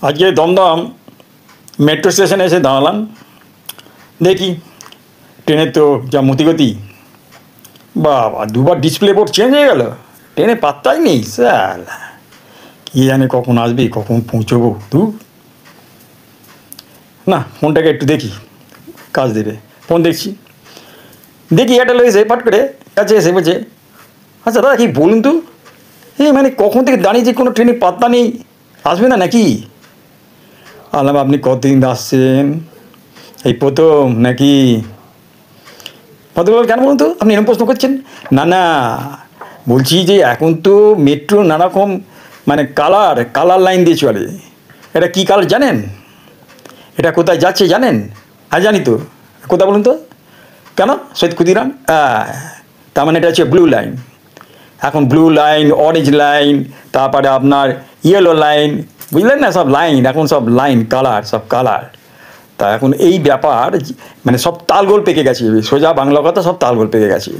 আজকে দমদম মেট্রো স্টেশনে এসে দাঁড়ালাম, দেখি ট্রেনের তো যা মতিগতি, বাবা দুবার ডিসপ্লে বোর্ড চেঞ্জ হয়ে গেল, ট্রেনে পাত্তাই নেই স্যার। কী জানে কখন আসবে, কখন পৌঁছবো। না ফোনটাকে একটু দেখি, কাজ দেবে। ফোন দেখছি, দেখি একটা লোক এসে পাট করে কাছে এসে বলছে, আচ্ছা দাদা কি বলুন তো, মানে কখন থেকে দাঁড়িয়েছে, কোনো ট্রেনের পাত্তা নেই, আসবে না নাকি? আলাম আপনি কতদিন আসছেন, এই প্রথম নাকি? ভদ্রলোক কেন বলুন তো, আপনি এরকম প্রশ্ন করছেন? না না, বলছি যে এখন তো মেট্রো নানারকম মানে কালার লাইন দিয়ে চলে। এটা কী কালার জানেন? এটা কোথায় যাচ্ছে জানেন? হ্যাঁ জানি তো। কোথায় বলুন তো? কেন? সৈয়দ ক্ষুদিরাম, তার মানে এটা হচ্ছে ব্লু লাইন। এখন ব্লু লাইন, অরেঞ্জ লাইন, তারপরে আপনার ইয়েলো লাইন, বুঝলেন না? সব লাইন, এখন সব লাইন কালার, সব কালার। তা এখন এই ব্যাপার মানে সব তালগোল পেকে গেছে, সোজা বাংলা কথা, সব তালগোল পেকে গেছে।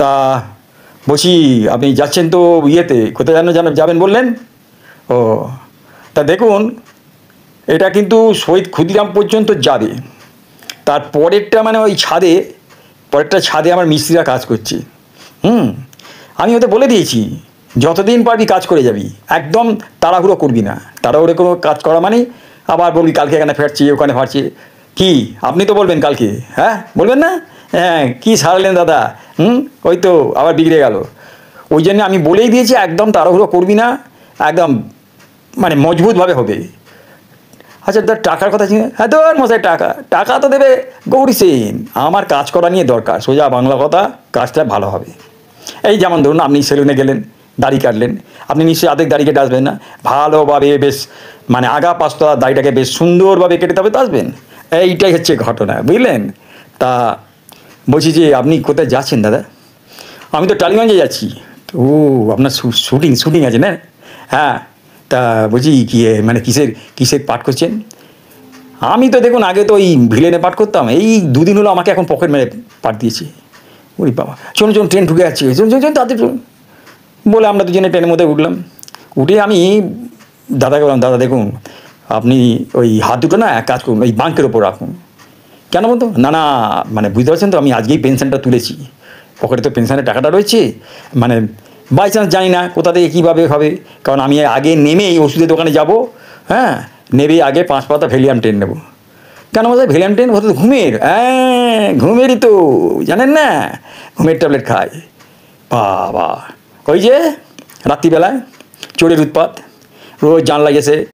তা বলছি আপনি যাচ্ছেন তো ইয়েতে, কোথায় যাবেন বললেন? ও তা দেখুন, এটা কিন্তু শহীদ ক্ষুদিরাম পর্যন্ত যাবে, তার পরেরটা মানে ওই ছাদে, পরেরটা ছাদে আমার মিস্ত্রিরা কাজ করছে। আমি ওদের বলে দিয়েছি যতদিন পারবি কাজ করে যাবি, একদম তাড়াহুড়ো করবি না। তাড়াহুড়ো কোনো কাজ করা মানে আবার বলবি কালকে এখানে ফেরছি, ওখানে ফাটছি। কি আপনি তো বলবেন কালকে, হ্যাঁ বলবেন না? হ্যাঁ কী সারালেন দাদা, ওই তো আবার বিগড়ে গেল। ওই জন্য আমি বলেই দিয়েছি একদম তাড়াহুড়ো করবি না, একদম মানে মজবুতভাবে হবে। আচ্ছা তার টাকার কথা, হ্যাঁ তোর মশাই টাকা তো দেবে গৌরী সেন, আমার কাজ করা নিয়ে দরকার, সোজা বাংলা কথা, কাজটা ভালো হবে। এই যেমন ধরুন আপনি সেলুনে গেলেন, দাড়ি কাটলেন, আপনি নিশ্চয়ই আধেক দাড়ি কেটে আসবেন না, ভালোভাবে বেশ মানে আগা পাঁচটা দাড়িটাকে বেশ সুন্দরভাবে কেটে তবে তো আসবেন। এইটাই হচ্ছে ঘটনা, বুঝলেন? তা বলছি যে আপনি কোথায় যাচ্ছেন দাদা? আমি তো টালিগঞ্জে যাচ্ছি। ও আপনার শুটিং আছে না? হ্যাঁ তা বলছি কি মানে কিসের পাঠ করছেন? আমি তো দেখুন আগে তো ওই ভিলেনে পাঠ করতাম, এই দুদিন হলো আমাকে এখন পকেট মেরে পাঠ দিয়েছি। ওই বাবা, চলুন ট্রেন ঢুকে যাচ্ছে, চলুন তাদের বলে আমরা দুজনে ট্রেনের মধ্যে উঠলাম। উঠে আমি দাদাকে বললাম, দাদা দেখুন আপনি ওই হাত দুটো না এক কাজ করুন, ওই বাঁকের ওপর রাখুন। কেন বলতো? না না মানে বুঝতে পারছেন তো, আমি আজকেই পেনশনটা তুলেছি, পকেটে তো পেনশনের টাকাটা রয়েছে, মানে বাই চান্স জানি না কোথা থেকে কীভাবে হবে, কারণ আমি আগে নেমেই ওষুধের দোকানে যাব, হ্যাঁ নেবে আগে 5 পাতা ভ্যালিয়াম ট্রেন নেব। কেন বলছে ভ্যালিয়াম ট্রেন? হয়তো ঘুমের, ঘুমেরই তো, জানেন না, ঘুমের ট্যাবলেট খায়। বাবা ওই যে রাত্রিবেলায় চোরের উৎপাত, রোজ জানলা গেছে